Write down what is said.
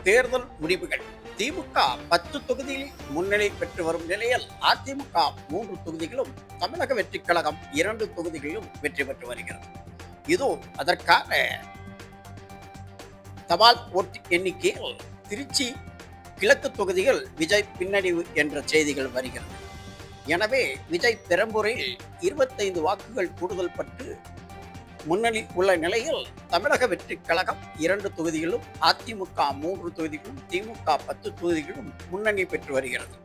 தேர்தல் முடிவுகள். திமுக 10 தொகுதியில் முன்னிலை பெற்று வரும் நிலையில் அதிமுக 3 தொகுதிகளும், தமிழக வெற்றிக் கழகம் 2 தொகுதிகளிலும் வெற்றி பெற்று வருகிறது. இதோ அதற்கான தபால் ஓட்டு எண்ணிக்கையில் திருச்சி கிழக்கு தொகுதிகள் விஜய் பின்னடைவு என்ற செய்திகள் வருகிறது. எனவே விஜய் பெரம்பூரில் 25 வாக்குகள் கூடுதல் பட்டு முன்னணி உள்ள நிலையில் தமிழக வெற்றிக் கழகம் 2 தொகுதிகளும், அதிமுக 3 தொகுதிகளும், திமுக 10 தொகுதிகளும் முன்னணி பெற்று வருகிறது.